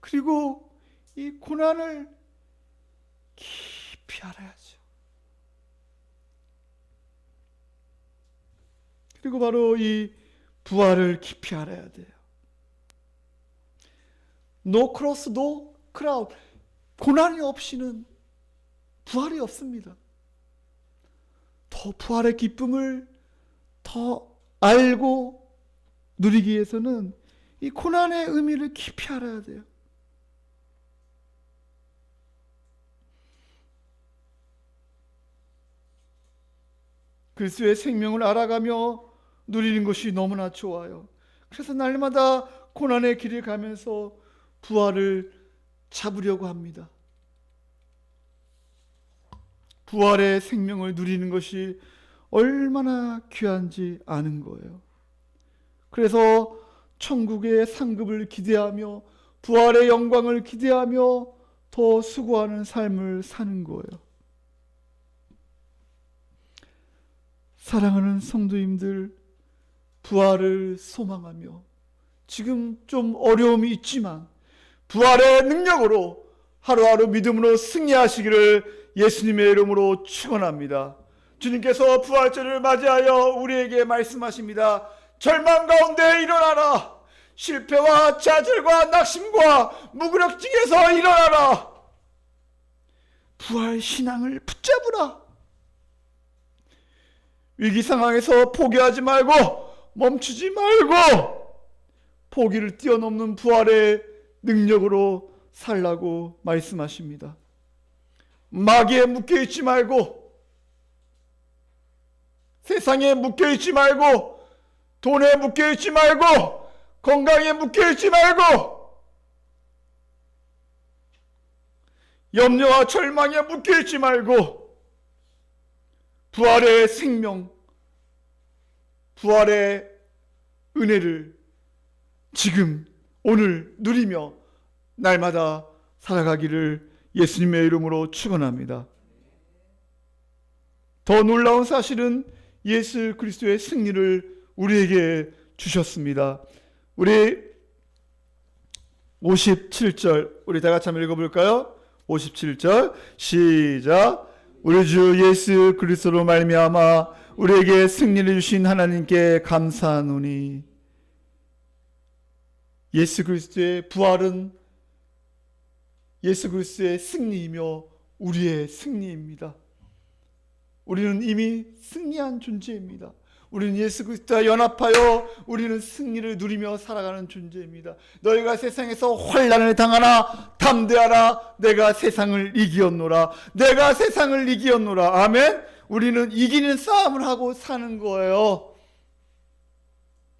그리고 이 고난을 깊이 알아야죠. 그리고 바로 이 부활을 깊이 알아야 돼요. No cross, no crown. 고난이 없이는 부활이 없습니다. 더 부활의 기쁨을 더 알고 누리기 위해서는 이 고난의 의미를 깊이 알아야 돼요. 그리스도의 생명을 알아가며 누리는 것이 너무나 좋아요. 그래서 날마다 고난의 길을 가면서 부활을 잡으려고 합니다. 부활의 생명을 누리는 것이 얼마나 귀한지 아는 거예요. 그래서 천국의 상급을 기대하며 부활의 영광을 기대하며 더 수고하는 삶을 사는 거예요. 사랑하는 성도님들, 부활을 소망하며 지금 좀 어려움이 있지만 부활의 능력으로 하루하루 믿음으로 승리하시기를 예수님의 이름으로 축원합니다. 주님께서 부활절을 맞이하여 우리에게 말씀하십니다. 절망 가운데 일어나라. 실패와 좌절과 낙심과 무기력증에서 일어나라. 부활 신앙을 붙잡으라. 위기 상황에서 포기하지 말고 멈추지 말고 포기를 뛰어넘는 부활의 능력으로 살라고 말씀하십니다. 마귀에 묶여있지 말고 세상에 묶여있지 말고 돈에 묶여있지 말고 건강에 묶여있지 말고 염려와 절망에 묶여있지 말고 부활의 생명, 부활의 은혜를 지금 오늘 누리며 날마다 살아가기를 예수님의 이름으로 축원합니다. 더 놀라운 사실은 예수 그리스도의 승리를 우리에게 주셨습니다. 우리 57절 우리 다 같이 한번 읽어볼까요? 57절 시작. 우리 주 예수 그리스도로 말미암아 우리에게 승리를 주신 하나님께 감사하노니. 예수 그리스도의 부활은 예수 그리스도의 승리이며 우리의 승리입니다. 우리는 이미 승리한 존재입니다. 우리는 예수 그리스도와 연합하여 우리는 승리를 누리며 살아가는 존재입니다. 너희가 세상에서 환난을 당하나 담대하라. 내가 세상을 이기었노라. 내가 세상을 이기었노라. 아멘. 우리는 이기는 싸움을 하고 사는 거예요.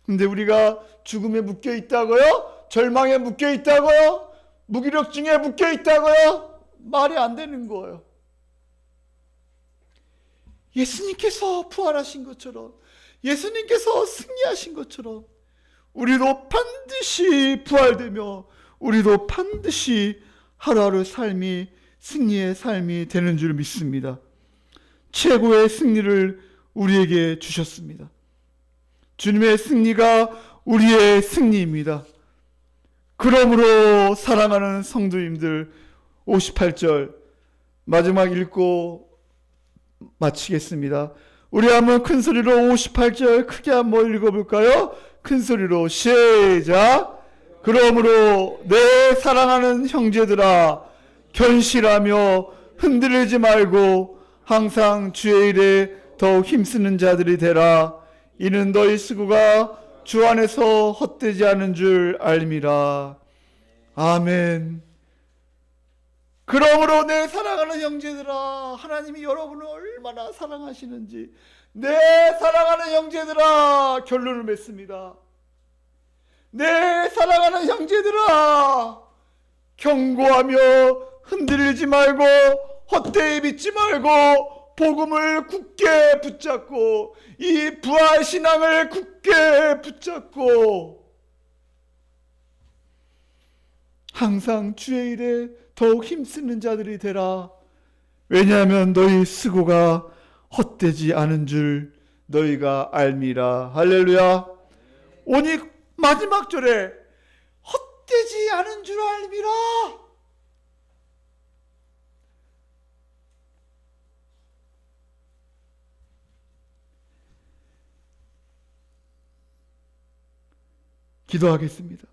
근데 우리가 죽음에 묶여 있다고요? 절망에 묶여 있다고요? 무기력증에 묶여 있다고요? 말이 안 되는 거예요. 예수님께서 부활하신 것처럼, 예수님께서 승리하신 것처럼 우리도 반드시 부활되며 우리도 반드시 하루하루 삶이 승리의 삶이 되는 줄 믿습니다. 최고의 승리를 우리에게 주셨습니다. 주님의 승리가 우리의 승리입니다. 그러므로 사랑하는 성도님들, 58절 마지막 읽고 마치겠습니다. 우리 한번 큰 소리로 58절 크게 한번 읽어볼까요? 큰 소리로 시작. 그러므로 내 사랑하는 형제들아, 견실하며 흔들리지 말고 항상 주의 일에 더욱 힘쓰는 자들이 되라. 이는 너희 수고가 주 안에서 헛되지 않은 줄 알미라. 아멘. 그러므로 내 사랑하는 형제들아, 하나님이 여러분을 얼마나 사랑하시는지, 내 사랑하는 형제들아, 결론을 맺습니다. 내 사랑하는 형제들아, 경고하며 흔들리지 말고 헛되이 믿지 말고 복음을 굳게 붙잡고 이 부활 신앙을 굳게 붙잡고 항상 주의 일에 더욱 힘쓰는 자들이 되라. 왜냐하면 너희 수고가 헛되지 않은 줄 너희가 알미라. 할렐루야. 오직 마지막 절에 헛되지 않은 줄 알미라. 기도하겠습니다.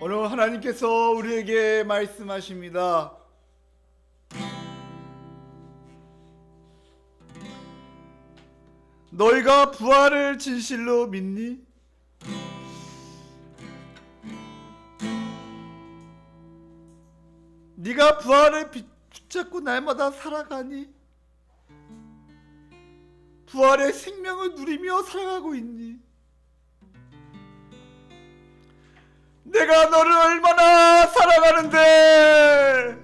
오늘 하나님께서 우리에게 말씀하십니다. 너희가 부활을 진실로 믿니? 네가 부활을 붙잡고 날마다 살아가니? 부활의 생명을 누리며 살아가고 있니? 내가 너를 얼마나 사랑하는데,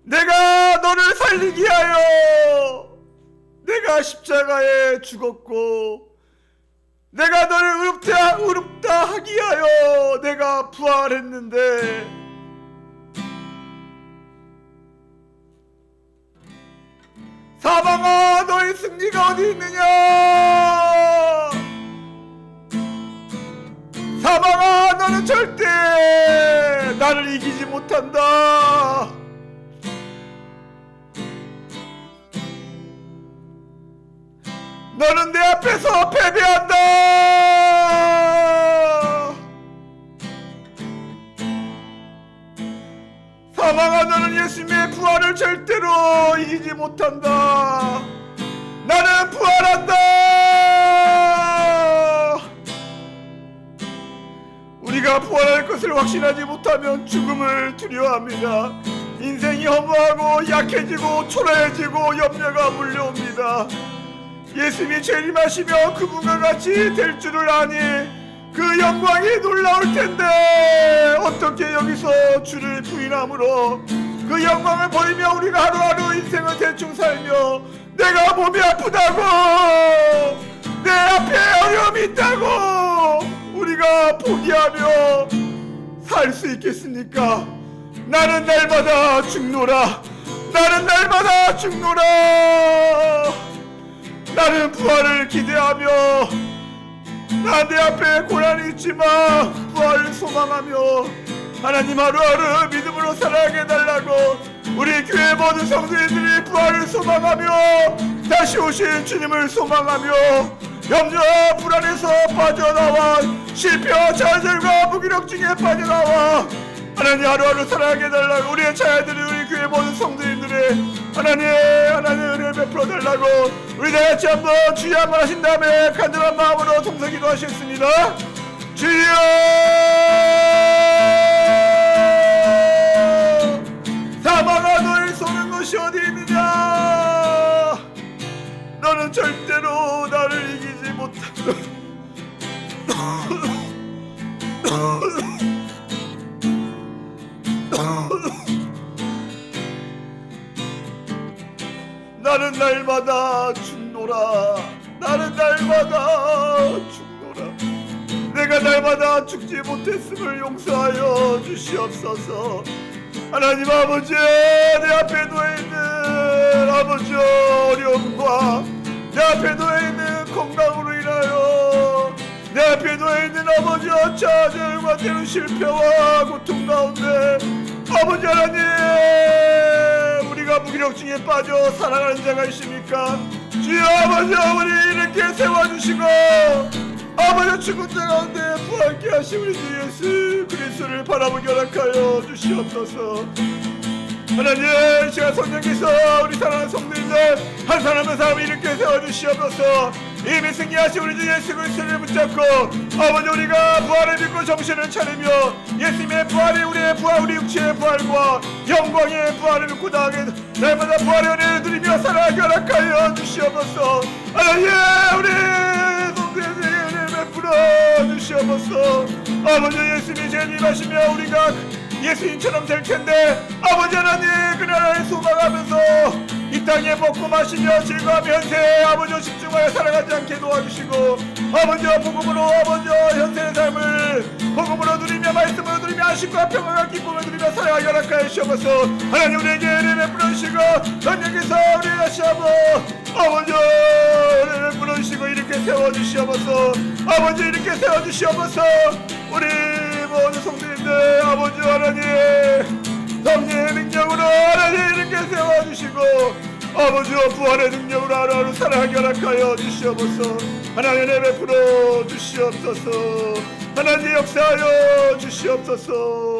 내가 너를 살리기 위하여 내가 십자가에 죽었고, 내가 너를 의롭다 하기 위하여 내가 부활했는데, 사망아 너의 승리가 어디 있느냐? 사망아 너는 절대 나를 이기지 못한다. 너는 내 앞에서 패배한다. 사망아 너는 예수님의 부활을 절대로 이기지 못한다. 나는 부활한다. 우리가 부활할 것을 확신하지 못하면 죽음을 두려워합니다. 인생이 허무하고 약해지고 초라해지고 염려가 물려옵니다. 예수님이 재림하시며 그분과 같이 될 줄을 아니 그 영광이 놀라울 텐데, 어떻게 여기서 주를 부인함으로 그 영광을 보이며 우리가 하루하루 인생을 대충 살며 내가 몸이 아프다고, 내 앞에 어려움이 있다고 우리가 포기하며 살 수 있겠습니까? 나는 날마다 죽노라. 나는 날마다 죽노라. 나는 부활을 기대하며, 나 내 앞에 고난이 있지만 부활을 소망하며 하나님 하루하루 믿음으로 살아가게 해달라고, 우리 교회 모든 성도님들이 부활을 소망하며 다시 오실 주님을 소망하며 염려와 불안에서 빠져나와 실패와 좌절과 무기력증에 빠져나와 하나님 하루하루 살아가게 해달라고, 우리의 자녀들이 우리 교회 모든 성도님들의 하나님 은혜를 베풀어 달라고 우리 다 같이 한번 주여 한번 하신 다음에 간절한 마음으로 동서 기도하시겠습니다. 주여, 사망아 너를 쏘는 것이 어디 있느냐? 너는 절대로 나를 이기지 못한다. 나는 날마다 죽노라. 나는 날마다 죽노라. 내가 날마다 죽지 못했음을 용서하여 주시옵소서. 하나님 아버지, 내 앞에 놓여있는 아버지 어려움과 내 앞에 놓여있는 건강으로 인하여 내 앞에 놓여있는 아버지 좌절과 때로 실패와 고통 가운데 아버지 하나님, 우리가 무기력증에 빠져 살아가는 자가 있습니까? 주여 아버지, 우리 이렇게 세워주시고 아버지 죽은 자 가운데 부활케 하신 우리 주 예수 그리스도를 바라보게 허락하여 주시옵소서. 하나님, 시간 성령께서 우리 사랑하는 성도님들 한 사람 한 사람 일으켜 세워주시옵소서. 이미 승리하신 우리 주 예수 그리스도를 붙잡고 아버지, 우리가 부활을 믿고 정신을 차리며 예수님의 부활이 우리의 부활, 우리 육체의 부활과 영광의 부활을 믿고 나아가게 날마다 부활의 은혜를 누리며 살아가게 허락하여 주시옵소서. 하나님, 우리 성도님들에게 은혜를 베풀어 주시옵소서. 아버지, 예수님이 재림하시며 우리가 예수님처럼 될 텐데 아버지 하나님, 그 나라를 소망하면서 이 땅에 먹고 마시며 즐거워하며 현세에 아버지와 집중하여 살아가지 않게 도와주시고 아버지와 복음으로 아버지와 현세의 삶을 복음으로 누리며 말씀으로 누리며 안식과 평화와 기쁨을 누리며 살아가게 허락하여 주시옵소서. 하나님, 우리에게 은혜를 베풀어 주시고 성령께서 우리를 다시 한번 아버지 은혜를 베풀어 주시고 이렇게 세워주시옵소서. 아버지, 이렇게 세워주시옵소서. 우리 모든 성도님들 아버지 하나님 성령의 능력으로 하나님 이렇게 세워주시고 아버지와 부활의 능력으로 하루하루 살아가게 허락하여 주시옵소서. 하나님, 은혜 베풀어 주시옵소서. 하나님, 역사하여 주시옵소서.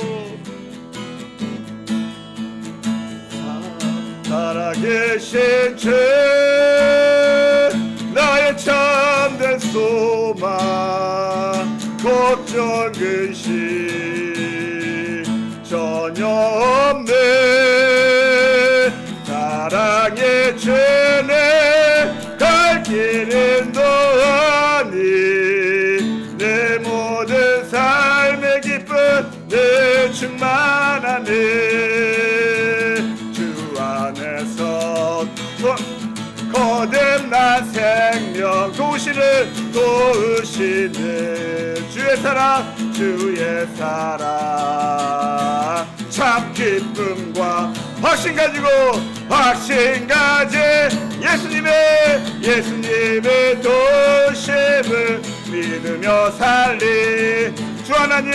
살아계신 주 나의 참된 소망, 걱정 근심 전혀 없네. 사랑의 주내 갈 길은 너하니 내 모든 삶의 기쁨 늘 충만하네. 주 안에서 거듭난 생명 도우시는 주의 사랑 참 기쁨과 확신 가지고 예수님의 도심을 믿으며 살리. 주 하나님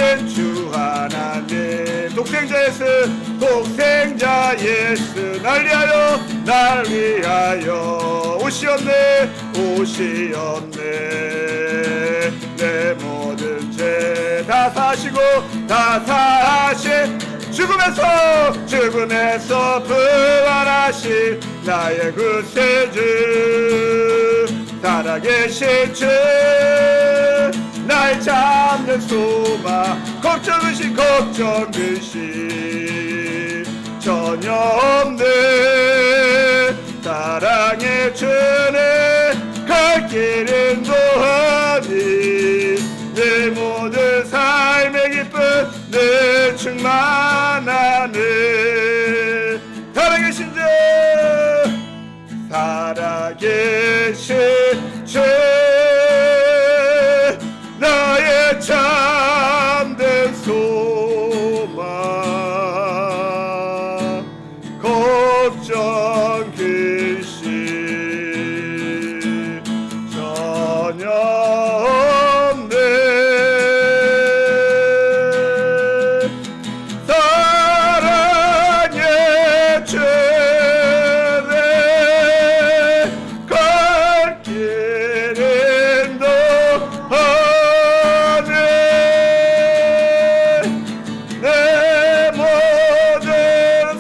독생자 예수 날 위하여 오시었네. 내 모든 죄 다 사하신 죽음에서 부활하신 나의 구세주, 살아계신 주 나의 참된 소망, 걱정 근심 전혀 없네. 사랑의 주내 갈 길은 노하니 내 모든 삶의 기쁨 늘 충만하네. 살아계신 주 나의 참된 소망, 걱정 근심 전혀 없네. 사랑의 주내 갈 길은 너하네. 내 모든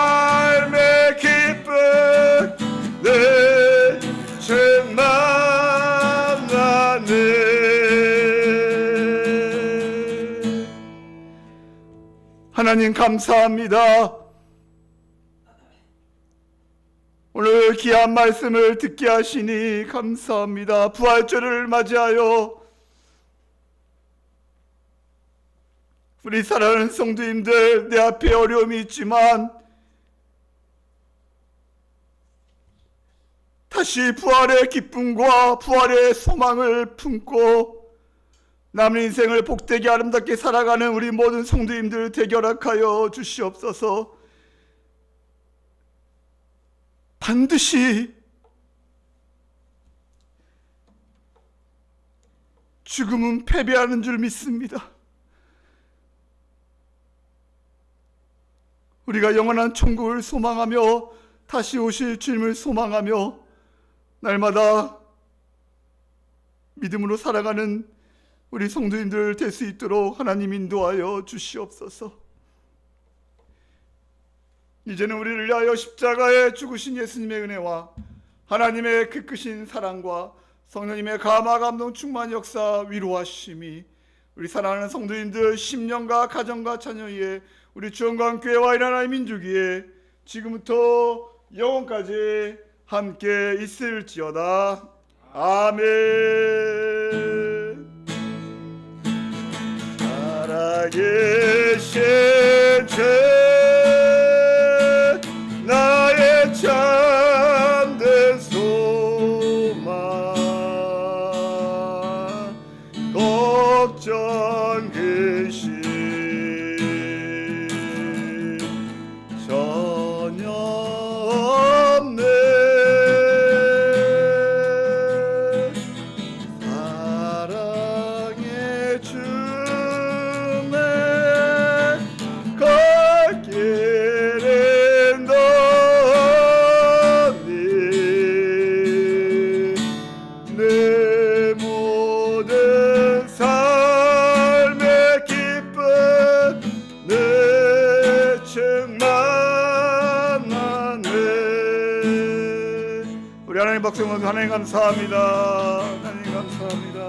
삶의 기쁨 늘 충만하네. 하나님, 감사합니다. 오늘 귀한 말씀을 듣게 하시니 감사합니다. 부활절을 맞이하여 우리 사랑하는 성도님들, 내 앞에 어려움이 있지만 다시 부활의 기쁨과 부활의 소망을 품고 남은 인생을 복되게 아름답게 살아가는 우리 모든 성도님들 되게 허락하여 주시옵소서. 반드시 죽음은 패배하는 줄 믿습니다. 우리가 영원한 천국을 소망하며 다시 오실 주님을 소망하며 날마다 믿음으로 살아가는 우리 성도님들 될 수 있도록 하나님 인도하여 주시옵소서. 이제는 우리를 위하여 십자가에 죽으신 예수님의 은혜와 하나님의 그 크신 사랑과 성령님의 감화 감동 충만 역사 위로하심이 우리 사랑하는 성도님들 심령과 가정과 자녀에 우리 주원광교회와 이나라의 민족위에 지금부터 영원까지 함께 있을지어다. 아멘. 살아계신 주 나의 참된 소망 걱정 근심 전혀 없네. 사랑의 주내 갈 길은 너니 내 모든 삶의 기쁨 내 충만하네. 우리 하나님 박수 한번 하나님 감사합니다. 하나님 감사합니다.